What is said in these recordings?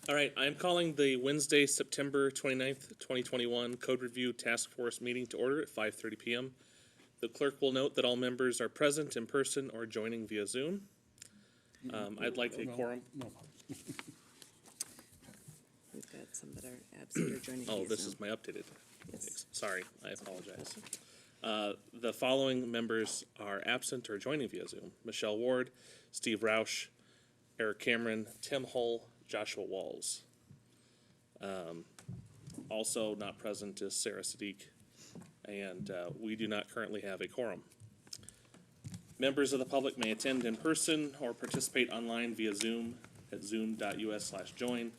All right, I'm calling the Wednesday, September 29th, 2021 Code Review Task Force meeting to order at 5:30 p.m. The clerk will note that all members are present in person or joining via Zoom. I'd like a quorum. We've got some that are absent or joining. Oh, via this Zoom. is my updated. Yes. Sorry, I apologize. The following members are absent or joining via Zoom: Michelle Ward, Steve Roush, Eric Cameron, Tim Hull, Joshua Walls. Also not present is Sarah Sadiq, and we do not currently have a quorum. Members of the public may attend in person or participate online via Zoom at zoom.us/join,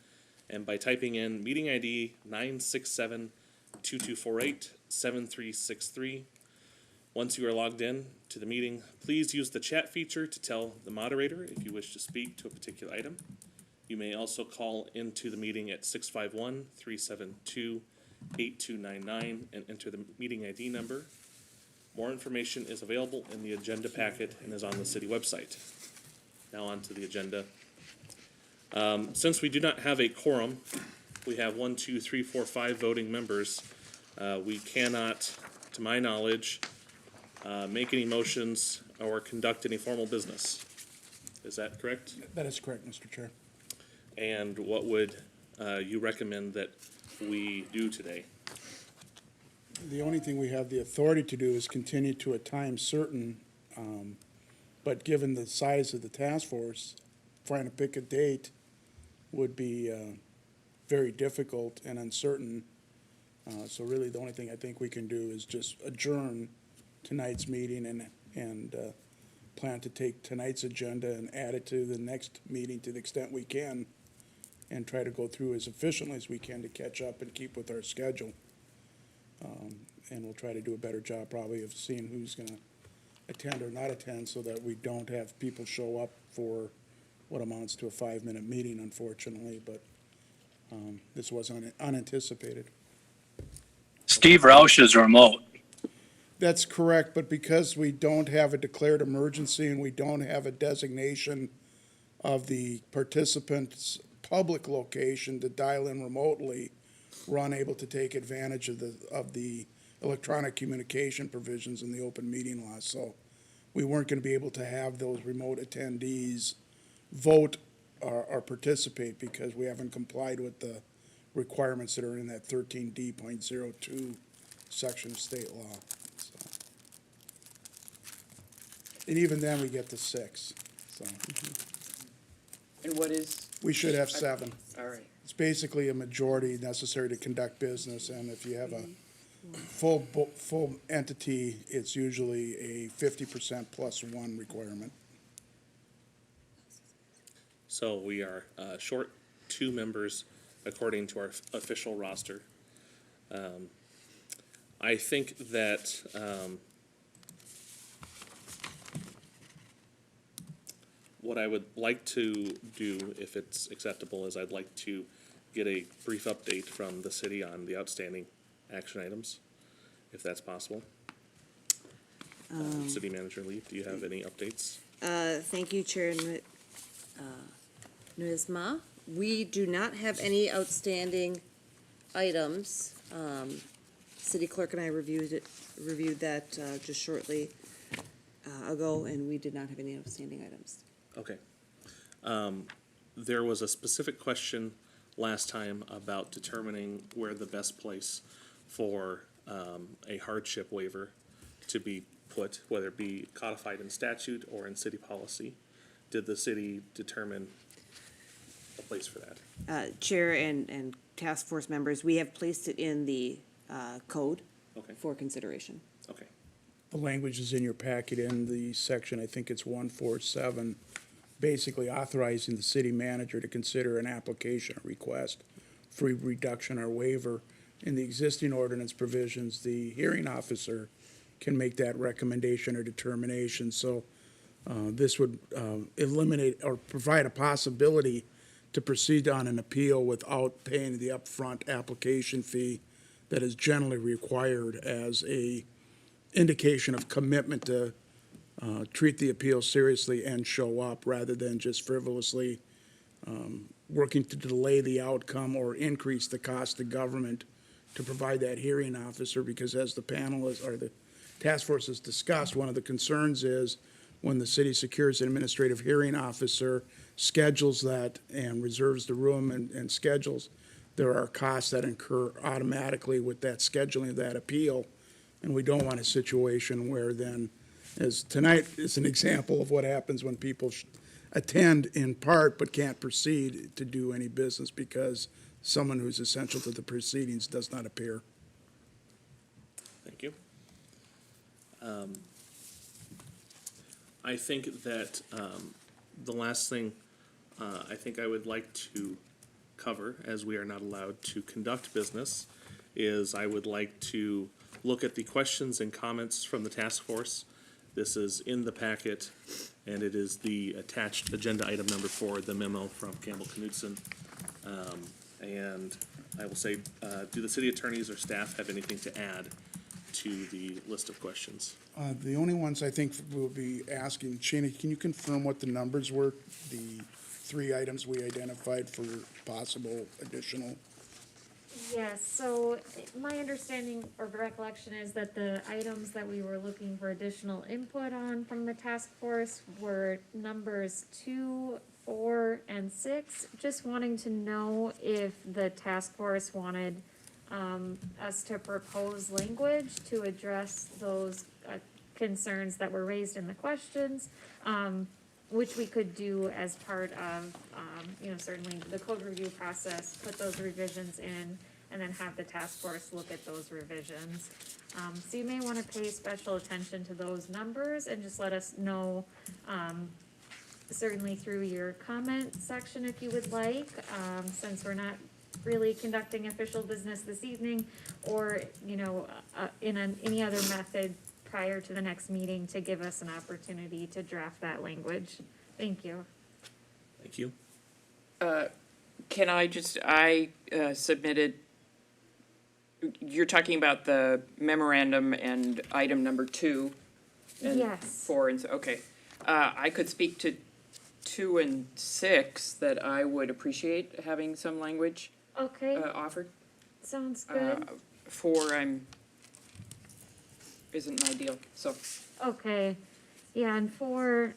and by typing in meeting ID 967-2248-7363. Once you are logged in to the meeting, please use the chat feature to tell the moderator if you wish to speak to a particular item. You may also call into the meeting at 651-372-8299 and enter the meeting ID number. More information is available in the agenda packet and is on the city website. Now on to the agenda. Since we do not have a quorum, we have 1, 2, 3, 4, 5 voting members. We cannot, to my knowledge, make any motions or conduct any formal business. Is that correct? That is correct, Mr. Chair. And what would you recommend that we do today? The only thing we have the authority to do is continue to a time certain, but given the size of the task force, trying to pick a date would be very difficult and uncertain. So really, the only thing I think we can do is just adjourn tonight's meeting and plan to take tonight's agenda and add it to the next meeting to the extent we can, and try to go through as efficiently as we can to catch up and keep with our schedule. And we'll try to do a better job probably of seeing who's gonna attend or not attend so that we don't have people show up for what amounts to a 5-minute meeting, unfortunately, but this was unanticipated. Steve Roush is remote. That's correct, but because we don't have a declared emergency and we don't have a designation of the participant's public location to dial in remotely, we're unable to take advantage of the electronic communication provisions in the open meeting law. So we weren't going to be able to have those remote attendees vote or participate because we haven't complied with the requirements that are in that 13D.02 section of state law. So. And even then, we get to 6. So And what is? we should have 7. All right. It's basically a majority necessary to conduct business, and if you have a full entity, it's usually a 50% plus 1 requirement. So we are short 2 members according to our official roster. I think that what I would like to do, if it's acceptable, is I'd like to get a brief update from the city on the outstanding action items, if that's possible. City Manager Lee, do you have any updates? Thank you, Chair Nusma. We do not have any outstanding items. City Clerk and I reviewed that just shortly ago, and we did not have any outstanding items. Okay. There was a specific question last time about determining where the best place for a hardship waiver to be put, whether it be codified in statute or in city policy. Did the city determine a place for that? Chair and task force members, we have placed it in the code Okay, for consideration. okay, The language is in your packet in the section, I think it's 147, basically authorizing the city manager to consider an application or request for reduction or waiver. In the existing ordinance provisions, the hearing officer can make that recommendation or determination. So this would eliminate or provide a possibility to proceed on an appeal without paying the upfront application fee that is generally required as a indication of commitment to treat the appeal seriously and show up rather than just frivolously working to delay the outcome or increase the cost to government to provide that hearing officer, because as the panel is, or the task force has discussed, one of the concerns is when the city secures an administrative hearing officer, schedules that and reserves the room and schedules, there are costs that incur automatically with that scheduling of that appeal. And we don't want a situation where then, as tonight is an example of what happens when people attend in part but can't proceed to do any business because someone who's essential to the proceedings does not appear. Thank you. I think that the last thing I think I would like to cover, as we are not allowed to conduct business, is I would like to look at the questions and comments from the task force. This is in the packet, and it is the attached agenda item number 4, the memo from Campbell Knudsen. And I will say, do the city attorneys or staff have anything to add to the list of questions? The only ones I think we'll be asking, Shana, can you confirm what the numbers were? The 3 items we identified for possible additional? Yes, so my understanding or recollection is that the items that we were looking for additional input on from the task force were numbers 2, 4, and 6. Just wanting to know if the task force wanted us to propose language to address those concerns that were raised in the questions, which we could do as part of, certainly the code review process, put those revisions in, and then have the task force look at those revisions. So you may wanna pay special attention to those numbers and just let us know, certainly through your comment section if you would like, since we're not really conducting official business this evening, or, in any other method prior to the next meeting to give us an opportunity to draft that language. Thank you. Thank you. Can I submitted, you're talking about the memorandum and item number 2? And Yes. 4, and okay. I could speak to 2 and 6, that I would appreciate having some language Okay, offered. sounds good. 4, isn't ideal, so. Okay, yeah, and 4,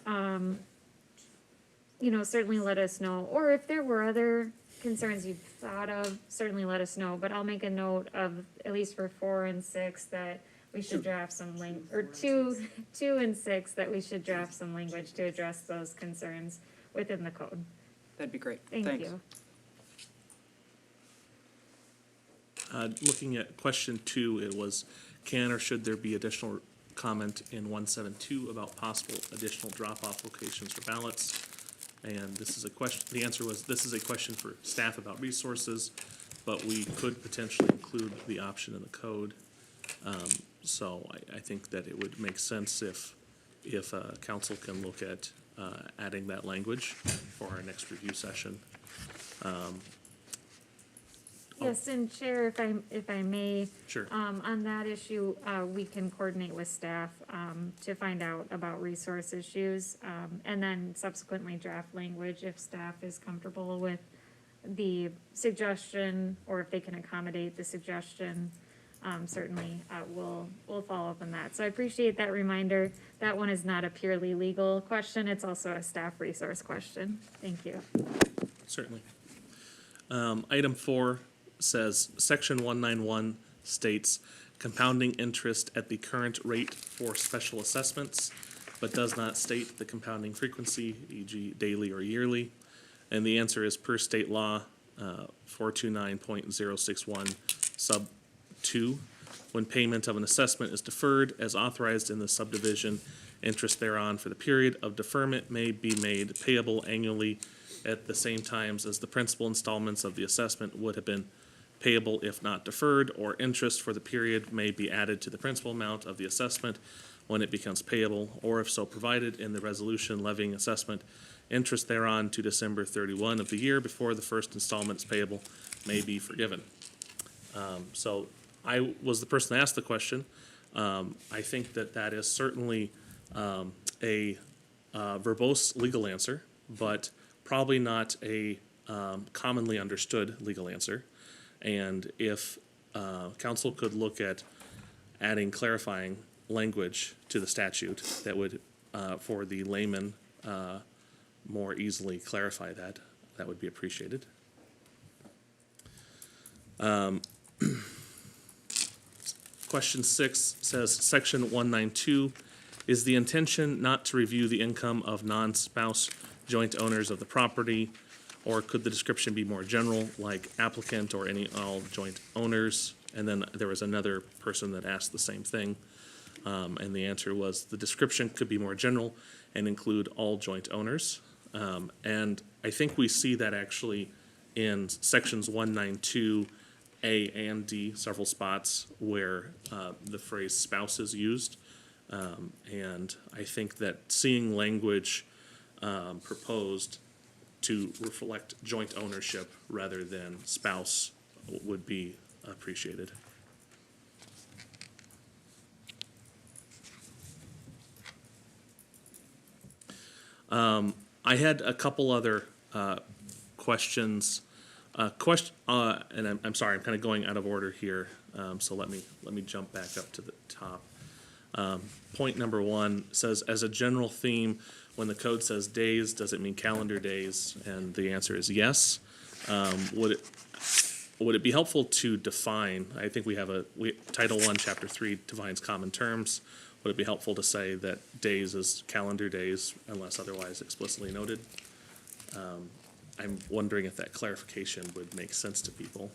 certainly let us know, or if there were other concerns you've thought of, certainly let us know, but I'll make a note of, at least for 4 and 6, that we should draft some or 2 and 6, that we should draft some language to address those concerns within the code. That'd be great. Thank Thanks. you. Looking at question 2, it was, can or should there be additional comment in 172 about possible additional drop-off locations for ballots? And this is a question, the answer was, this is a question for staff about resources, but we could potentially include the option in the code. So I think that it would make sense if council can look at adding that language for our next review session. Yes, and Chair, if I may. Sure. On that issue, we can coordinate with staff, to find out about resource issues, and then subsequently draft language if staff is comfortable with the suggestion, or if they can accommodate the suggestion. Certainly, we'll follow up on that. So I appreciate that reminder. That one is not a purely legal question, it's also a staff resource question. Thank you. Certainly. Item 4 says, Section 191 states compounding interest at the current rate for special assessments, but does not state the compounding frequency, e.g. daily or yearly. And the answer is per state law, 429.061 sub 2. When payment of an assessment is deferred as authorized in the subdivision, interest thereon for the period of deferment may be made payable annually at the same times as the principal installments of the assessment would have been payable if not deferred, or interest for the period may be added to the principal amount of the assessment when it becomes payable, or if so provided in the resolution levying assessment, interest thereon to December 31 of the year before the first installment is payable may be forgiven. So I was the person that asked the question. I think that is certainly a verbose legal answer, but probably not a commonly understood legal answer. And if council could look at adding clarifying language to the statute that would, for the layman, more easily clarify that, that would be appreciated. Question 6 says, Section 192, is the intention not to review the income of non-spouse joint owners of the property, or could the description be more general, like applicant or any all joint owners? And then there was another person that asked the same thing, and the answer was the description could be more general and include all joint owners. And I think we see that actually in sections 192, A and D, several spots where the phrase spouse is used. And I think that seeing language proposed to reflect joint ownership rather than spouse would be appreciated. I had a couple other questions. And I'm sorry, I'm kind of going out of order here, so let me jump back up to the top. Point number 1 says, as a general theme, when the code says days, does it mean calendar days? And the answer is yes. Would it be helpful to define, I think we have Title I, Chapter 3 defines common terms. Would it be helpful to say that days is calendar days unless otherwise explicitly noted? I'm wondering if that clarification would make sense to people,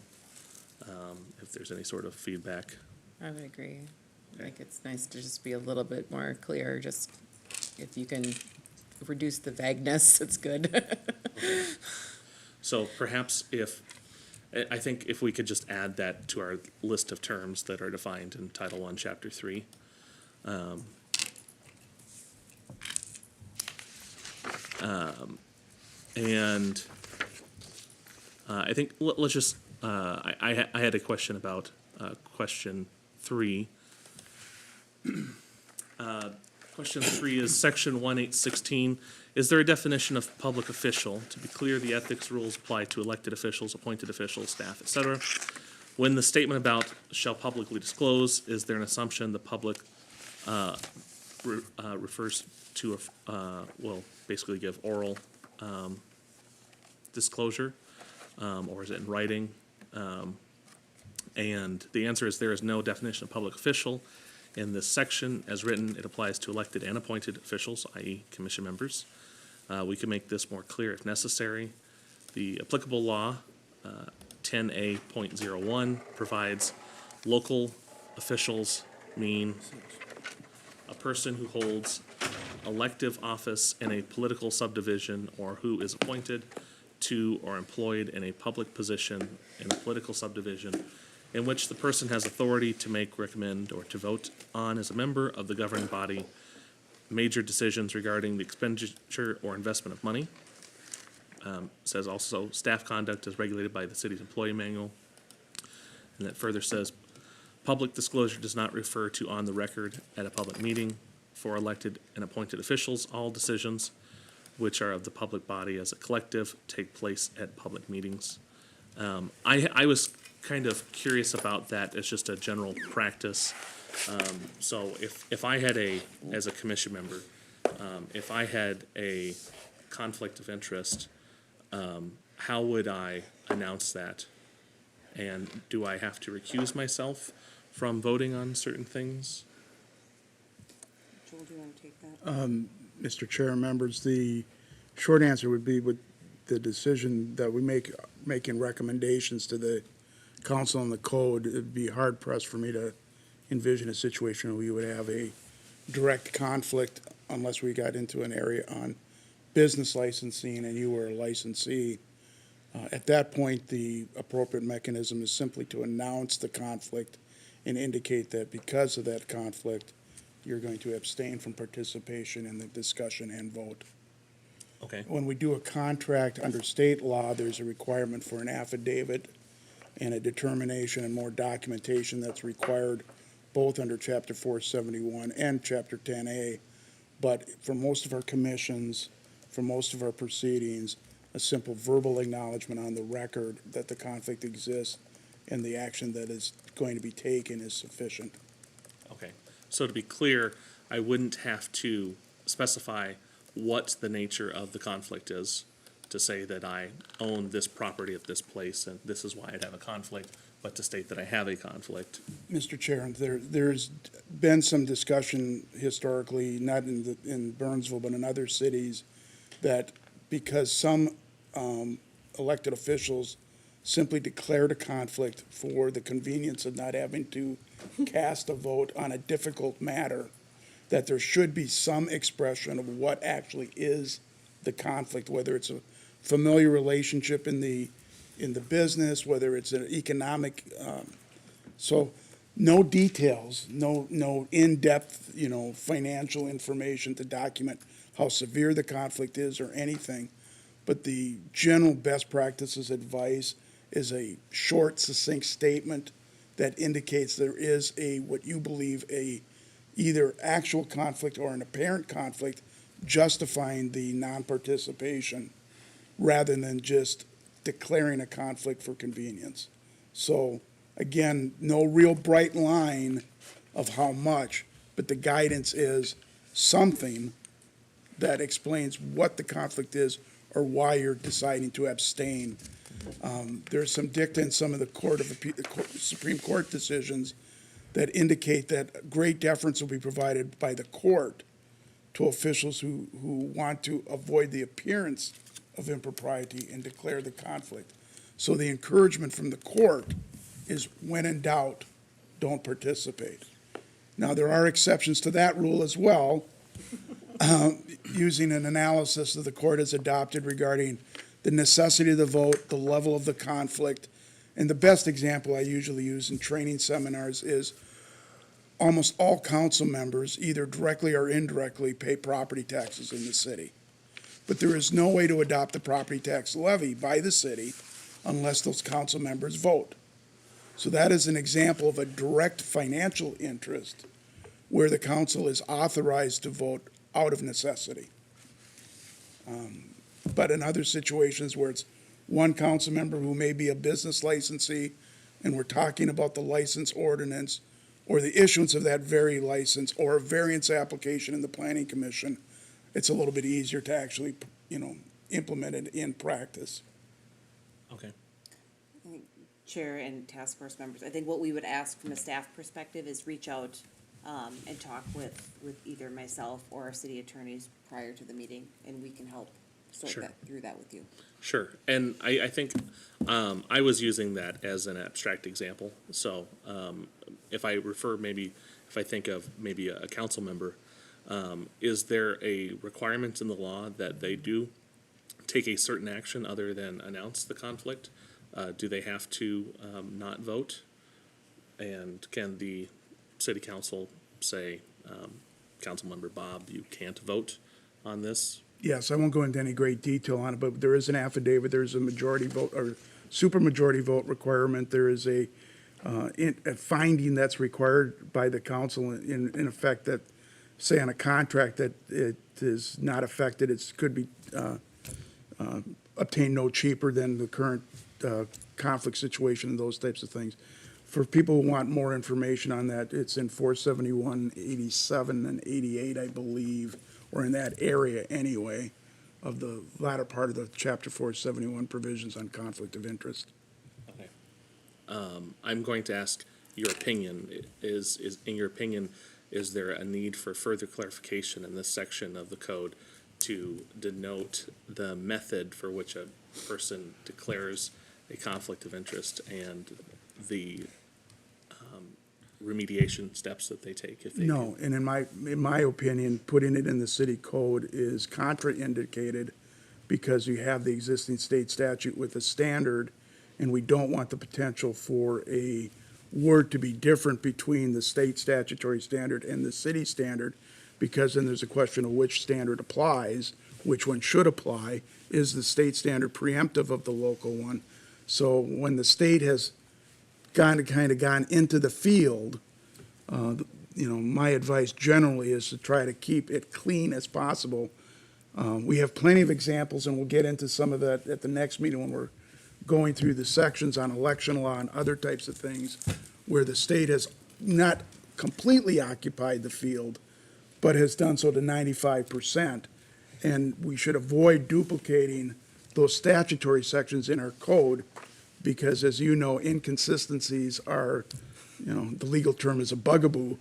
if there's any sort of feedback. I would agree. I think it's nice to just be a little bit more clear, just if you can reduce the vagueness, it's good. So perhaps I think if we could just add that to our list of terms that are defined in Title I, Chapter 3. And I think let's just, I had a question about question 3. Question 3 is section 1816. Is there a definition of public official? To be clear, the ethics rules apply to elected officials, appointed officials, staff, etc. When the statement about shall publicly disclose, is there an assumption the public refers to will basically give oral disclosure, or is it in writing? And the answer is there is no definition of public official in this section. As written, it applies to elected and appointed officials, i.e. commission members. We can make this more clear if necessary. The applicable law, 10A.01, provides local officials mean a person who holds elective office in a political subdivision or who is appointed to or employed in a public position in a political subdivision in which the person has authority to make, recommend, or to vote on as a member of the governing body major decisions regarding the expenditure or investment of money. Says also staff conduct is regulated by the city's employee manual. And that further says public disclosure does not refer to on the record at a public meeting. For elected and appointed officials, all decisions which are of the public body as a collective take place at public meetings. I was kind of curious about that as just a general practice. So if I had as a commission member, if I had a conflict of interest, how would I announce that? And do I have to recuse myself from voting on certain things? Joel, do you want to take that? Mr. Chair and members, the short answer would be with the decision that we making recommendations to the council on the code, it'd be hard pressed for me to envision a situation where we would have a direct conflict unless we got into an area on business licensing and you were a licensee. At that point, the appropriate mechanism is simply to announce the conflict and indicate that because of that conflict, you're going to abstain from participation in the discussion and vote. Okay. When we do a contract under state law, there's a requirement for an affidavit and a determination and more documentation that's required both under Chapter 471 and Chapter 10A. But for most of our commissions, for most of our proceedings, a simple verbal acknowledgement on the record that the conflict exists and the action that is going to be taken is sufficient. Okay, so to be clear, I wouldn't have to specify what the nature of the conflict is to say that I own this property at this place and this is why I'd have a conflict, but to state that I have a conflict. Mr. Chair, there's been some discussion historically, not in Burnsville, but in other cities, that because some elected officials simply declared a conflict for the convenience of not having to cast a vote on a difficult matter, that there should be some expression of what actually is the conflict, whether it's a familiar relationship in the business, whether it's an economic, so no details, no in-depth, financial information to document how severe the conflict is or anything. But the general best practices advice is a short, succinct statement that indicates there is what you believe either actual conflict or an apparent conflict justifying the non-participation rather than just declaring a conflict for convenience. So again, no real bright line of how much, but the guidance is something that explains what the conflict is or why you're deciding to abstain. There's some dicta in some of the Supreme Court decisions that indicate that great deference will be provided by the court to officials who want to avoid the appearance of impropriety and declare the conflict. So the encouragement from the court is, when in doubt, don't participate. Now, there are exceptions to that rule as well, using an analysis that the court has adopted regarding the necessity of the vote, the level of the conflict. And the best example I usually use in training seminars is almost all council members, either directly or indirectly, pay property taxes in the city. But there is no way to adopt the property tax levy by the city unless those council members vote. So that is an example of a direct financial interest where the council is authorized to vote out of necessity. But in other situations where it's one council member who may be a business licensee, and we're talking about the license ordinance or the issuance of that very license or a variance application in the planning commission, it's a little bit easier to actually, implement it in practice. Okay. Chair and task force members, I think what we would ask from a staff perspective is reach out and talk with either myself or our city attorneys prior to the meeting, and we can help sort Sure. through that with you. Sure, and I think I was using that as an abstract example. So if I think of maybe a council member, is there a requirement in the law that they do take a certain action other than announce the conflict? Do they have to not vote? And can the city council say, Councilmember Bob, you can't vote on this? Yes, I won't go into any great detail on it, but there is an affidavit, there's a majority vote or supermajority vote requirement. There is a finding that's required by the council in effect that, say on a contract that it is not affected, it could be obtained no cheaper than the current conflict situation and those types of things. For people who want more information on that, it's in 471, 87, and 88, I believe, or in that area anyway, of the latter part of the Chapter 471 provisions on conflict of interest. Okay. I'm going to ask your opinion. In your opinion, is there a need for further clarification in this section of the code to denote the method for which a person declares a conflict of interest and the remediation steps that they take if they No, and in my opinion, putting it in the city code is contraindicated because you have the existing state statute with a standard, and we don't want the potential for a word to be different between the state statutory standard and the city standard, because then there's a question of which standard applies, which one should apply. Is the state standard preemptive of the local one? So when the state has gone into the field, my advice generally is to try to keep it clean as possible We have plenty of examples, and we'll get into some of that at the next meeting when we're going through the sections on election law and other types of things, where the state has not completely occupied the field, but has done so to 95%. And we should avoid duplicating those statutory sections in our code, because as you know, inconsistencies are, the legal term is a bugaboo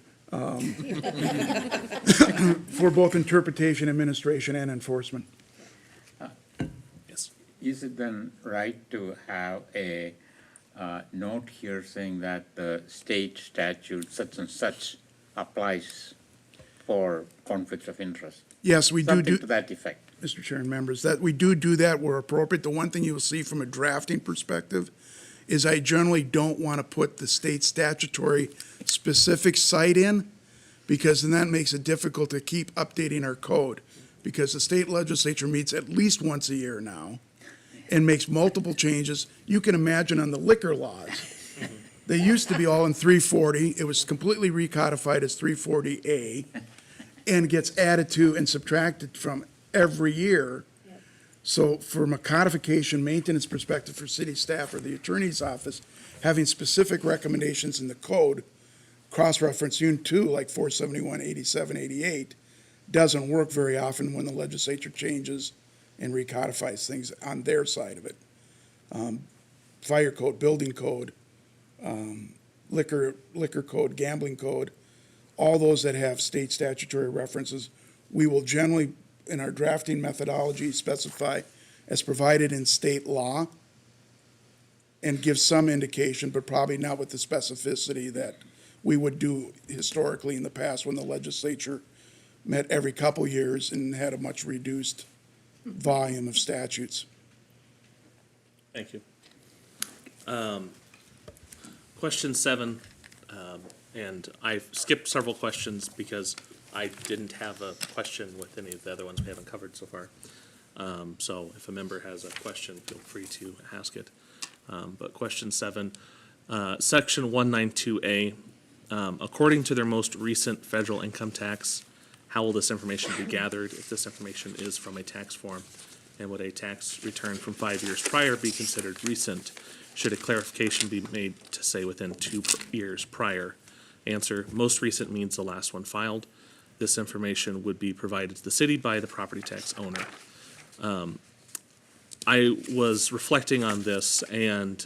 for both interpretation, administration, and enforcement. Yes. Is it then right to have a note here saying that the state statute such and such applies for conflicts of interest? Yes, we do Something do, to that effect. Mr. Chair and members, that we do that where appropriate. The one thing you will see from a drafting perspective is I generally don't want to put the state statutory specific site in, because then that makes it difficult to keep updating our code, because the state legislature meets at least once a year now and makes multiple changes. You can imagine on the liquor laws. They used to be all in 340. It was completely recodified as 340A and gets added to and subtracted from every year. So from a codification maintenance perspective for city staff or the attorney's office, having specific recommendations in the code, cross-reference unit 2, like 471, 87, 88, doesn't work very often when the legislature changes and recodifies things on their side of it. Fire code, building code, liquor code, gambling code, all those that have state statutory references, we will generally, in our drafting methodology, specify as provided in state law and give some indication, but probably not with the specificity that we would do historically in the past when the legislature met every couple years and had a much reduced volume of statutes. Thank you. Question 7, and I skipped several questions because I didn't have a question with any of the other ones we haven't covered so far. So if a member has a question, feel free to ask it. But question 7, section 192A, according to their most recent federal income tax, how will this information be gathered if this information is from a tax form? And would a tax return from 5 years prior be considered recent? Should a clarification be made to say within 2 years prior? Answer, most recent means the last one filed. This information would be provided to the city by the property tax owner. I was reflecting on this, and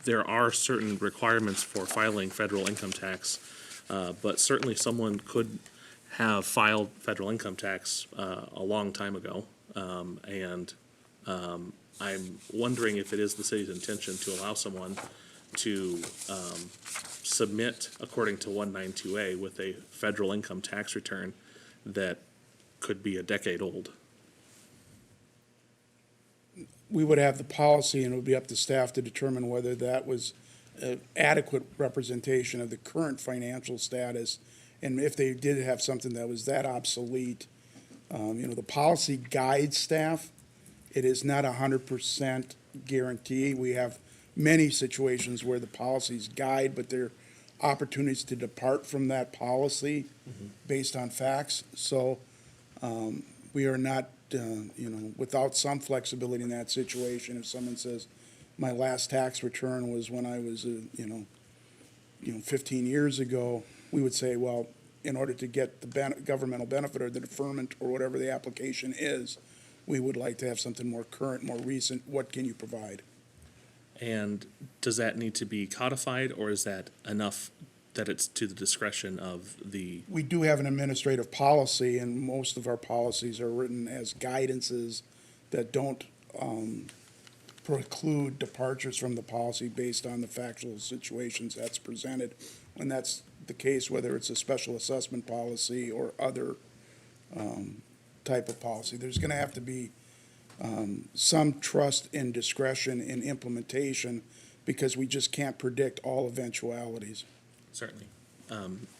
there are certain requirements for filing federal income tax, but certainly someone could have filed federal income tax a long time ago, and I'm wondering if it is the city's intention to allow someone to submit according to 192A with a federal income tax return that could be a decade old. We would have the policy, and it would be up to staff to determine whether that was adequate representation of the current financial status, and if they did have something that was that obsolete. The policy guides staff. It is not 100% guarantee. We have many situations where the policies guide, but there are opportunities to depart from that policy based on facts. So we are not, without some flexibility in that situation. If someone says, my last tax return was when I was, 15 years ago, we would say, well, in order to get the governmental benefit or the deferment or whatever the application is, we would like to have something more current, more recent. What can you provide? And does that need to be codified, or is that enough that it's to the discretion of the? We do have an administrative policy, and most of our policies are written as guidances that don't preclude departures from the policy based on the factual situations that's presented. And that's the case, whether it's a special assessment policy or other type of policy. There's going to have to be some trust and discretion in implementation, because we just can't predict all eventualities. Certainly.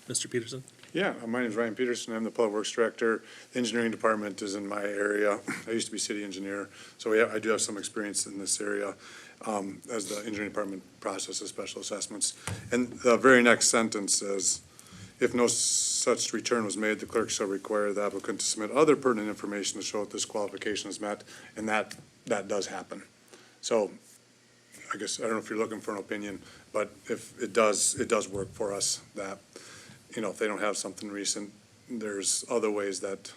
Mr. Peterson? Yeah, my name is Ryan Peterson. I'm the Public Works Director. The engineering department is in my area. I used to be city engineer, so yeah, I do have some experience in this area as the engineering department processes special assessments. And the very next sentence says, If no such return was made, the clerk shall require the applicant to submit other pertinent information to show that this qualification is met, and that does happen. So, I guess, I don't know if you're looking for an opinion, but if it does work for us that, if they don't have something recent, there's other ways that,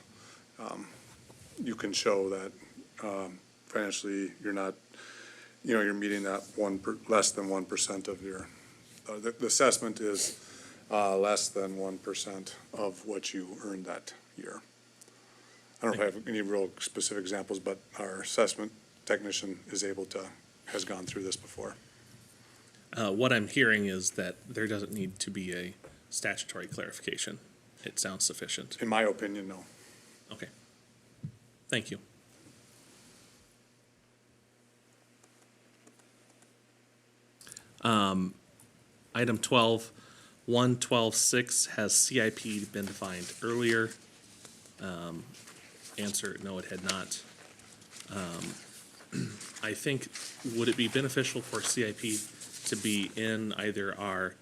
you can show that, financially, you're not, you're meeting that less than 1% of your, the assessment is, less than 1% of what you earned that year. I don't know if I have any real specific examples, but our assessment technician has gone through this before. What I'm hearing is that there doesn't need to be a statutory clarification. It sounds sufficient. In my opinion, no. Okay. Thank you. Item 12, 112.6, has CIP been defined earlier? Answer, no, it had not. I think, would it be beneficial for CIP to be in either our,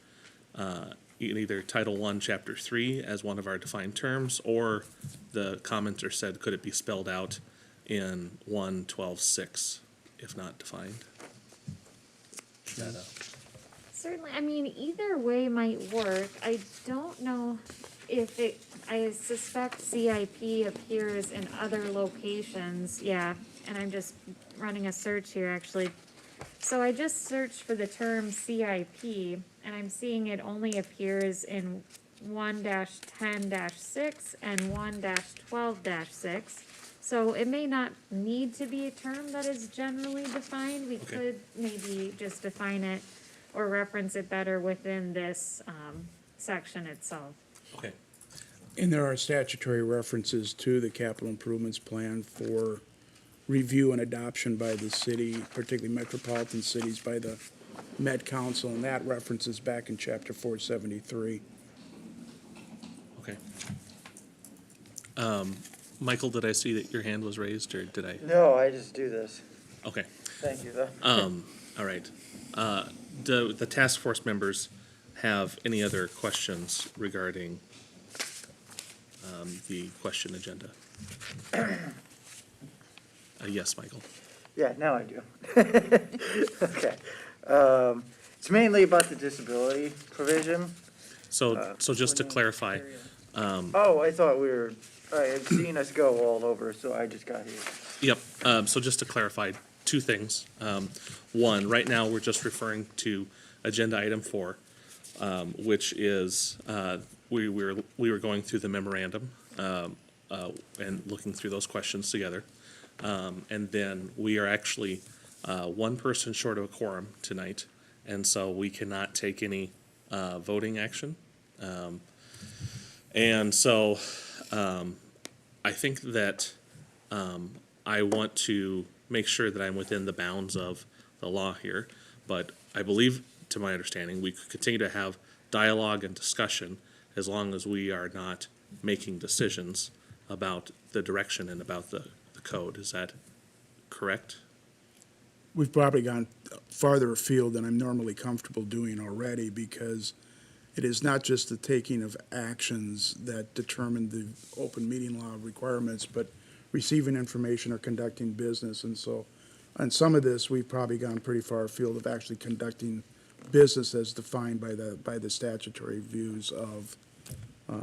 in either Title I, Chapter 3 as one of our defined terms, or the commenter said, could it be spelled out in 112.6 if not defined? Is that Certainly, I mean, either way might work. I don't know if I suspect CIP appears in other locations, yeah, and I'm just running a search here, actually. So I just searched for the term CIP, and I'm seeing it only appears in 1-10-6 and 1-12-6. So it may not need to be a term that is generally defined. We Okay. could maybe just define it or reference it better within this section itself. okay? And there are statutory references to the capital improvements plan for review and adoption by the city, particularly metropolitan cities, by the Met Council, and that references back in chapter 473. Okay. Michael, did I see that your hand was raised, or did I? No, I just do this. Okay. Thank you, though. All right. Do the task force members have any other questions regarding the question agenda? Yes, Michael. Yeah, now I do. Okay. It's mainly about the disability provision. So just to clarify, Oh, I thought I had seen us go all over, so I just got here. yep, so just to clarify, two things. One, right now, we're just referring to agenda item 4, which is, we were going through the memorandum, and looking through those questions together. And then we are actually, one person short of a quorum tonight, and so we cannot take any, voting action. And so, I think that, I want to make sure that I'm within the bounds of the law here, but I believe, to my understanding, we could continue to have dialogue and discussion as long as we are not making decisions about the direction and about the code. Is that correct? We've probably gone farther afield than I'm normally comfortable doing already, because it is not just the taking of actions that determine the open meeting law requirements, but receiving information or conducting business. And so on some of this, we've probably gone pretty far afield of actually conducting business as defined by the statutory views of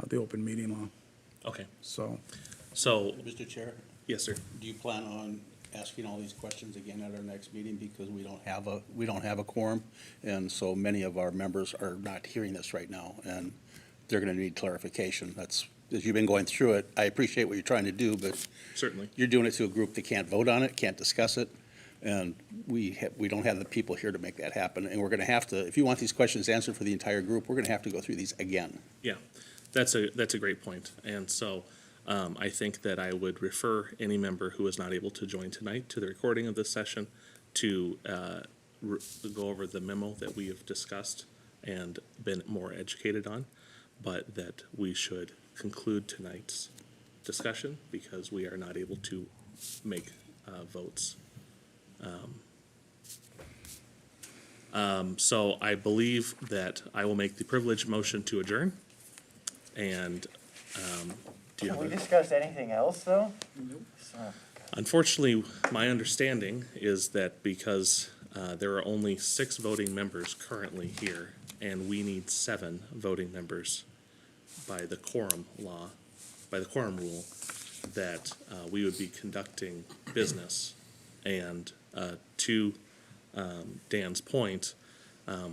the open meeting law. Okay, So so, Mr. Chair, yes, sir. do you plan on asking all these questions again at our next meeting, because we don't have a quorum, and so many of our members are not hearing this right now, and they're going to need clarification. That's, as you've been going through it, I appreciate what you're trying to do, but Certainly. you're doing it to a group that can't vote on it, can't discuss it, and we don't have the people here to make that happen. And we're going to have to, if you want these questions answered for the entire group, we're going to have to go through these again. Yeah, that's a great point. And so, I think that I would refer any member who is not able to join tonight to the recording of this session to go over the memo that we have discussed and been more educated on, but that we should conclude tonight's discussion because we are not able to make votes. So I believe that I will make the privileged motion to adjourn. And, do you Can have we a- discuss anything else, though? Nope. So, Unfortunately, my understanding is that because there are only 6 voting members currently here, and we need 7 voting members by the quorum law, by the quorum rule, that we would be conducting business. And to Dan's point,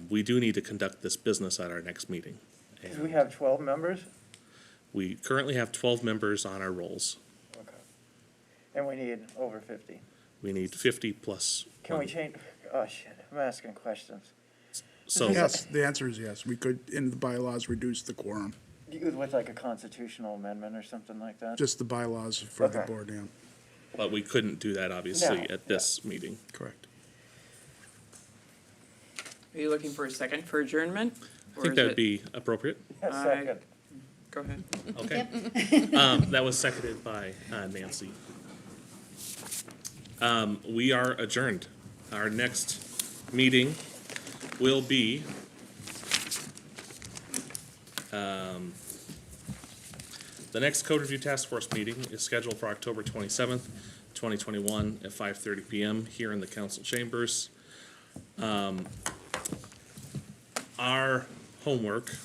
we do need to conduct this business at our next meeting. because we have 12 members? We currently have 12 members on our rolls. Okay. And we need over 50. We need 50 plus Can we one. change, oh shit, I'm asking questions. So, Yes, the answer is yes. We could, in the bylaws, reduce the quorum, With like a constitutional amendment or something like that? just the bylaws for the Okay. board, yeah, but we couldn't do that obviously No, at this meeting. correct. Are you looking for a second for adjournment? I Or think is that would it- be appropriate. A I- second. Go ahead. Okay. That was seconded by Nancy. We are adjourned. Our next meeting will be the next code review task force meeting is scheduled for October 27th, 2021 at 5:30 PM here in the council chambers. Our homework,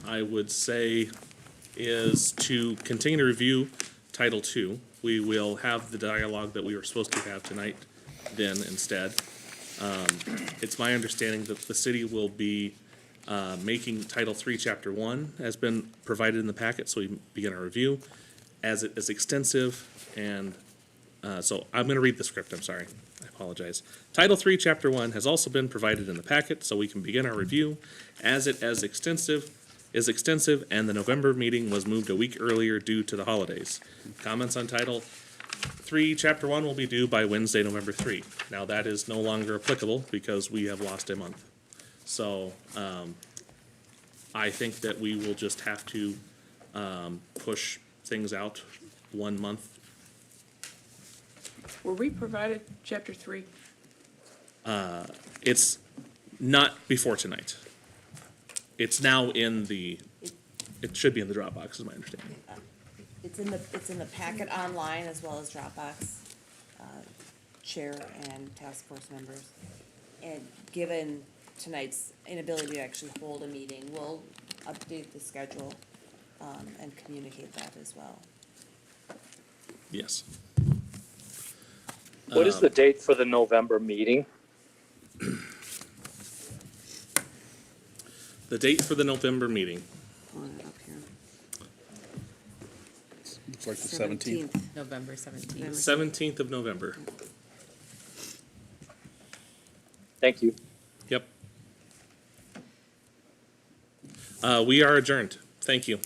I would say, is to continue to review Title II. We will have the dialogue that we were supposed to have tonight then instead. It's my understanding that the city will be making Title III, Chapter 1 has been provided in the packet, so we begin our review. As it is extensive, and so I'm going to read the script, I'm sorry. I apologize. Title III, Chapter 1 has also been provided in the packet, so we can begin our review. As it is extensive, and the November meeting was moved a week earlier due to the holidays. Comments on Title III, Chapter 1 will be due by Wednesday, November 3. Now, that is no longer applicable because we have lost a month. So, I think that we will just have to push things out 1 month. Were we provided chapter 3? It's not before tonight. It's now in the, it should be in the Dropbox, is my understanding. It's in the packet online as well as Dropbox, chair and task force members. And given tonight's inability to actually hold a meeting, we'll update the schedule, and communicate that as well. Yes. What is the date for the November meeting? The date for the November meeting, Pulling it up here. Looks like the 17th. November 17th. 17th of November. Thank you. Yep. We are adjourned. Thank you.